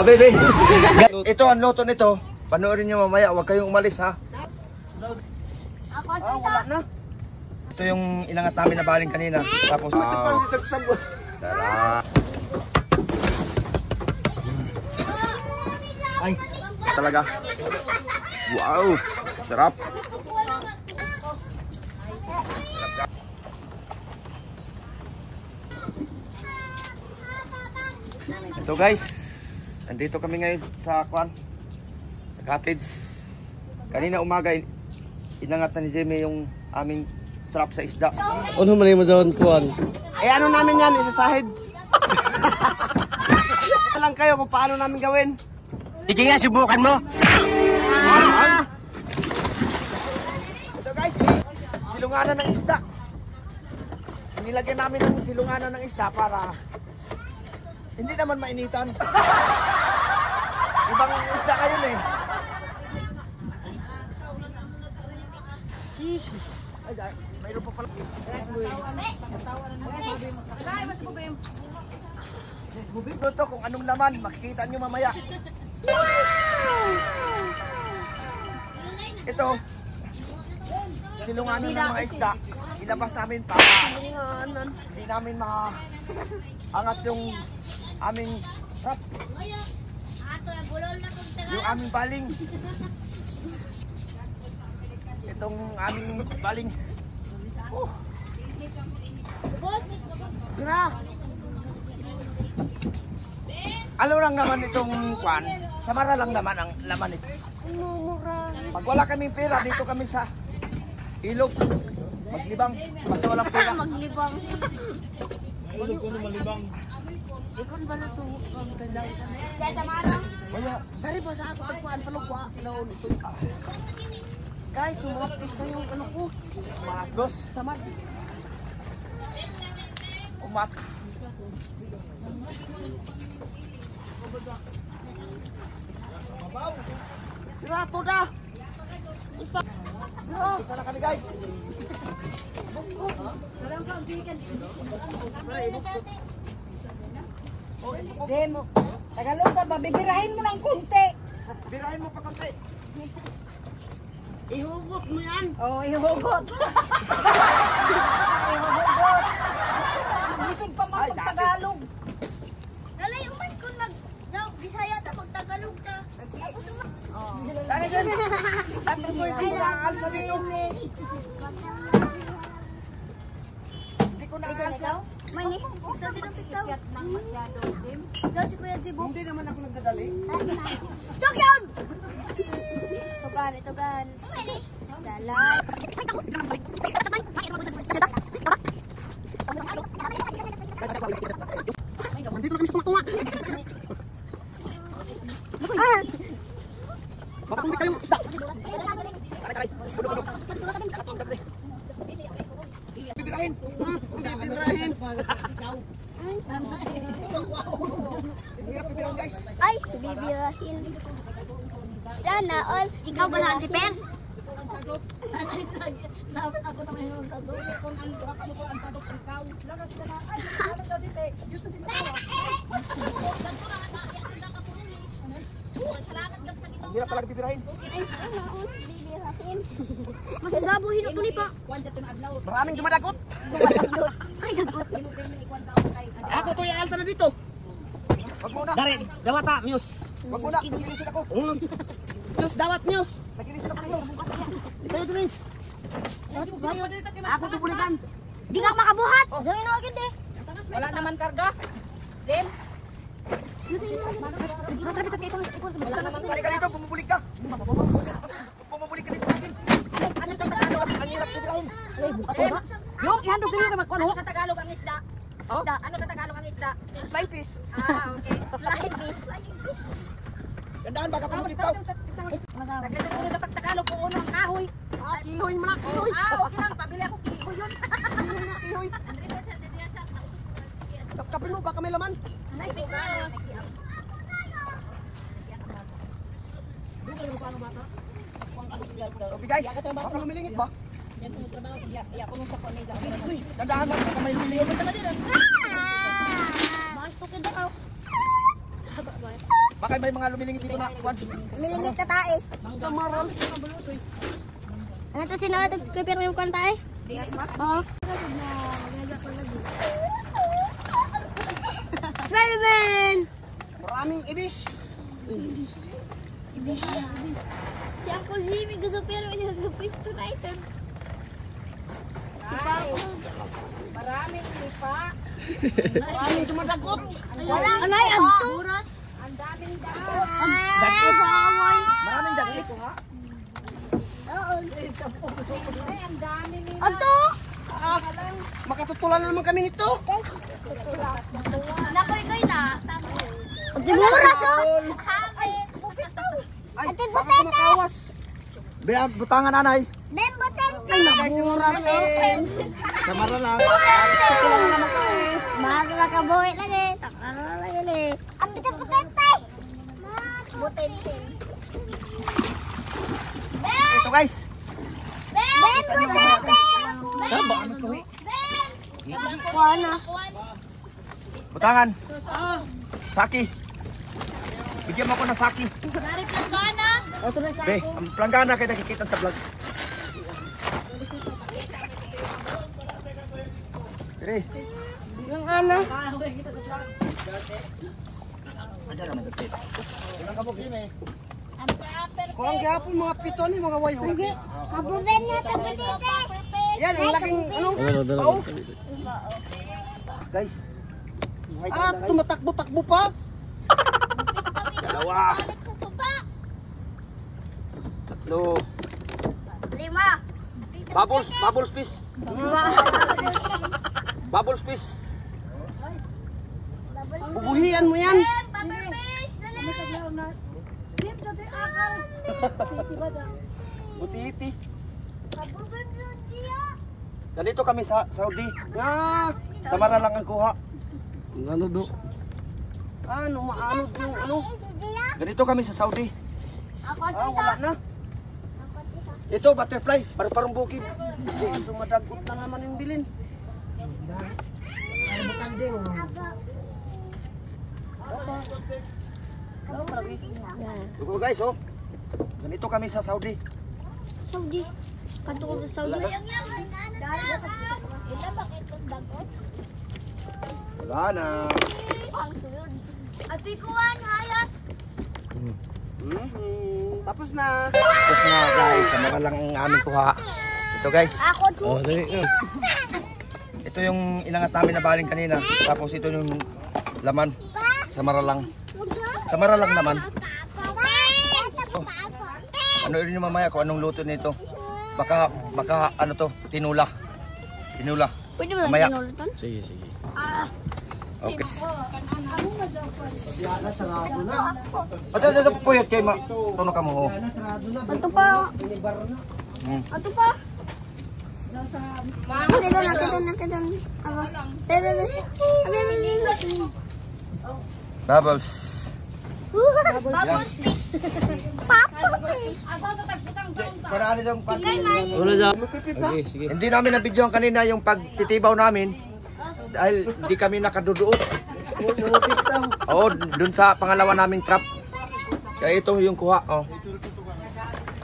Bebe. Ito ang luto nito. Panoorin niyo mamaya. Huwag kayong umalis ha. Wala na. Ito yung inangat namin na baling kanina. Tapos sarap. Ay, talaga. Wow, sarap. Ito guys, andito kami ngayon sa cottage. Kanina umaga inangatan ni Jimmy yung aming trap sa isda. Ano man yung mazawan kuan? Eh ano namin yan, isasahid. Alam kayo kung paano namin gawin. Sige nga, subukan mo. Ito guys, silunganan ng isda. Nilagyan namin ng silunganan ng isda para hindi naman mainitan. Ibang isda kayo eh. Ay, mayroon pa pala. Ito kung anong laman, makikita nyo mamaya. Ito, silunganan ng mga isda. Ilabas namin para hindi namin maangat yung aming trap. Yung aming baling. Itong aming baling. Oh. Gra. Ano lang naman itong kwan? Samara lang naman ang laman nito. Pag wala kaming pera, dito kami sa ilog. Maglibang. Basta walang pera. Maglibang. Ilog ko malibang. Ikon ba na ito? Kaya tamarang. Wala. Dari ba sa ako tagpuan palugwa? Laon ito. Guys, umapos na yung ano ko. Umapos. Samad. Umapos. Pirato na. Isa na kami guys. Jem, Tagalog ka ba? Bibirahin mo ng kunti. Birahin mo pa konti. Ihugot mo yan. Oo, ihugot. Ihugot. Bisig pa man pag Tagalog. Nalay, uman kung Bisaya ta mag-Tagalog ka. Tara dyan. Tapos mo yung alsa dito. Hindi ko na-alsa. Mani, ito din ang pikaw. So, si Kuya Jibo. Hindi naman ako nagdadali. Tok yun! Tugan. Dalay. Hindi ko kami sumakuha. Mapakuli kayo isda. Taray. Bibirahin. Bibirahin. Ay, bibirahin. Sana all. Ikaw ba lang, Pers? Ako na may nung tago. Kung ang sadok ikaw. Lagat ka na. Ay, lagat ka dito. Ang hirap talaga bibirahin. Bibirahin. Mas gabuhin ako ni pa. Maraming dumadagot. Ay, dagot. Ako to yung alsa na dito. Wag muna. Dari, dawata, Muse. Wag muna. Nagilisin ako. Muse, dawat, Muse. Nagilisin ako dito. Tayo dun eh. Ako tubulikan. Di nga ako makabuhat. Gawin ako agad eh. Wala naman karga. Jem. Wala naman ka dito. Bumubulig ka. Bumubulig ka dito sa akin. Ano sa Tagalog? Ang hirap bibirahin. Yung ihandog din yung magkwano. Sa Tagalog ang isda. Oh? Ano sa Tagalog ang isda? Flying fish. Okay. Flying fish. Gandaan baka pumulitaw. Nagkakaroon na pagtagalog po uno ang kahoy. Kihoy mo na. Kihoy. Okay lang. Pabili ako kihoy yun. Kihoy na. Kihoy. Kapin mo baka may laman. Okay guys. Baka lumilingit ba? Gandaan lang baka may lumilingit. Bakit ko daw? Baka Baka may mga lumilingit dito na. Kwan. Milingit ka tae. Samaral. Ano to sino nag-prepare yung kanta eh? Oo. Spider-Man! Maraming ibis. Si Uncle Jimmy gusto pero hindi nag-pisto na ito. Maraming lipa. Maraming dumadagot. Anay, anto? Ang daming dahon. Dagit. Maraming dagit. Ay, ang dami nila. Anto? Makatutulan na naman kami nito. Nakoy-koy na. Ate Buras, oh! Ay, Ate baka Butete! kumakawas. Be, butangan nanay. Ben Butete! Ay, nakasimura rin. Samara lang. Tutulan na naman kami. Mga kabuhi lagi. Takano lagi ni. Ang bitang Butete! Butete. Ito guys. Ben Butete! Saba, ano to? Ben! Kuana. Butangan. Saki. Bigyan mo ako ng saki. Dari Kuana. Be, ang planggana kayo nakikita sa vlog. Dire. Yung ana. Ayan naman dito. Ilang kabog yun eh. Kung ang gihapon mga piton ni mga wayo. Kabuben niya ito Butete. Yan, ang laking ano. Pao. Guys. Ah, tumatakbo-takbo pa. Dalawa. Sa sopa. Tatlo. 5. Bubbles fish. Bubbles fish. Bubuhian mo yan. Paper fish. Dali. Buti-iti. Kabuben yun dia. Nandito kami sa Saudi. Nga. Samara lang ang kuha. Ano do? Ano, maano yung ano? Ganito kami sa Saudi. Ako Ah, wala na. Ito, butterfly. Parang bukid. Ito madagot na naman yung bilin. Dugo guys, oh. Ganito kami sa Saudi. Saudi. Kanto ko sa Saudi. Ila bakit itong dagot? Wala na. Ang tuyod. Ati kuwan, hayas. Tapos na. Tapos na guys, samara lang ang aming kuha. Ito guys. Ako to. Ito yung inangat namin na baling kanina. Tapos ito yung laman. Samara lang. Samara lang naman. Ano rin yung mamaya kung anong luto nito. Baka ano to, tinula. Tinula. Pwede ba Mamaya. natin ulitan? Sige, sige. Okay. Ito, puyat kayo ma. Tuno ka mo. Ato pa. Ato pa. Natin. Bubbles. Bubbles please. Papa please. Para ano yung pag... Wala dyan. Okay, sige. Hindi namin na-videoan kanina yung pagtitibaw namin. Dahil hindi kami nakaduduot. Oo, dun sa pangalawa naming trap. Kaya ito yung kuha. Oh.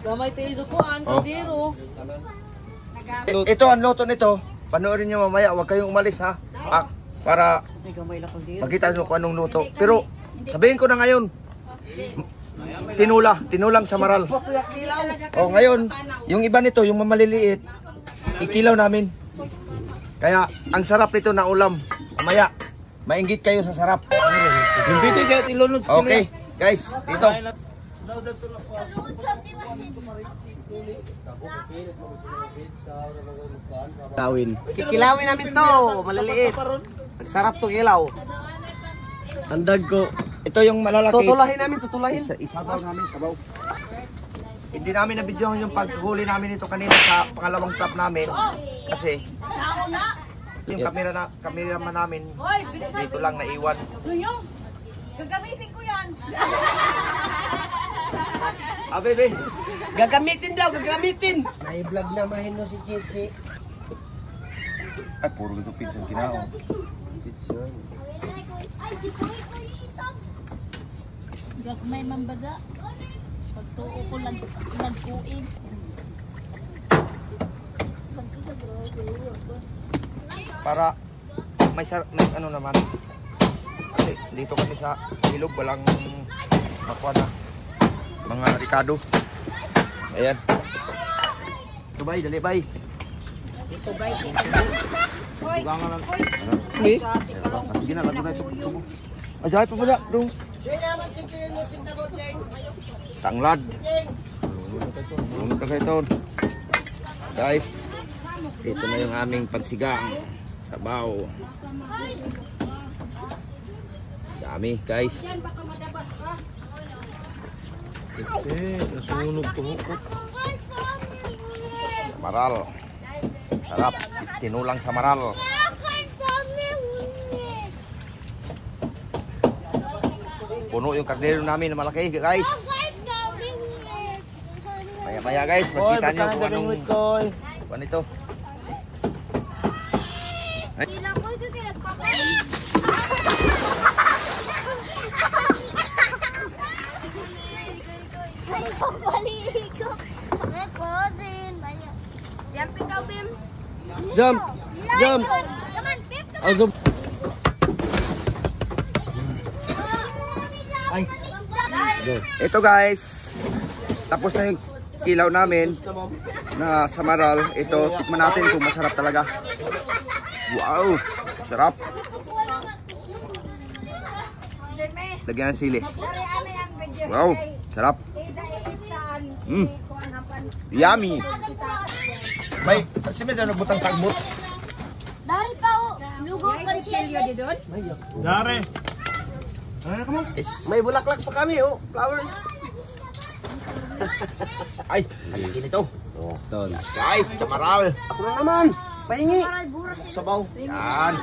Gamay tayo ko, ang kadiro. Ito ang loto nito. Panoorin nyo mamaya. Huwag kayong umalis ha. Para makita nyo kung anong luto. Pero sabihin ko na ngayon. Tinulang samaral. Oh, ngayon, yung iba nito, yung mamaliliit, ikilaw namin. Kaya ang sarap nito na ulam. Mamaya, mainggit kayo sa sarap. Yung video kahit ilunod. Okay, guys, ito. Tawin. Kikilawin namin to. Malaliit. Sarap to kilaw. Andag ko. Ito yung malalaki. Tutulahin namin, tutulahin. Isabaw namin, sabaw. Hindi namin na-videohan yung paghuli namin ito kanina sa pangalawang trap namin. Kasi yung cameraman namin dito lang naiwan. Luyong, gagamitin ko yan. Bebe. Gagamitin daw, gagamitin. May vlog na mahino si Chichi. Ay, puro ito pizza kinao. Pizza. Ay, si Kuy isang. Gagmay mambaga. Pagtuo ko lagpuin. Para may ano naman. Kasi dito kami sa ilog, walang makuha na mga Ricardo. Ayan. Ito bay, dali bay. Ito bay. Bugangan lang. Sige. Sige na, lagi na ito. Ajay pa pala, dong. Tanglad. Ano ka kayo ito? Guys, ito na yung aming pansigang. Sabaw. Dami, guys. Nasunog ko. Maral. Sarap. Tinulang sa maral. Puno yung kardero namin na malaki, guys. Maya-maya, guys. Magkita nyo kung anong... Ano ito? Jump! Jump! Oh, jump! Ay. Ito guys, tapos na yung kilaw namin na sa maral. Ito, tikman natin kung masarap talaga. Wow, sarap. Lagyan ng sili. Wow, sarap. Yummy. May, kasi medyo nagbutang tagbut. Dari pa o, lugaw ka siya doon. Dari! May bulaklak pa kami, oh. Flower. Ay, alisin ito. Ton. Guys, sa maral. Ako na naman. Pahingi. Sabaw. Yan.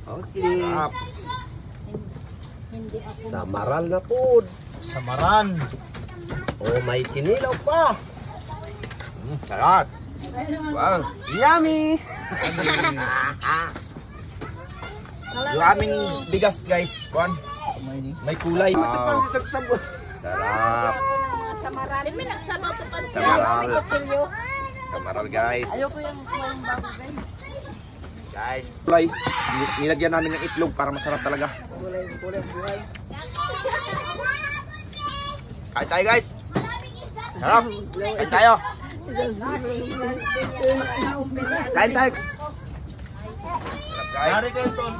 Okay. Sarap. Samaral na food. Samaran! Oh, may kinilaw pa. Sarap. Wow. Yummy. Yung aming bigas guys, kuan. May kulay. Wow. Sarap. Simi nagsabaw to pa Sa maral. Sa maral guys. Ayoko yung bago guys. Guys, kulay. Nilagyan namin ng itlog para masarap talaga. Kain tayo guys. Sarap. Kain tayo. Kain tayo. Sarap guys. Dari kayo, Ton.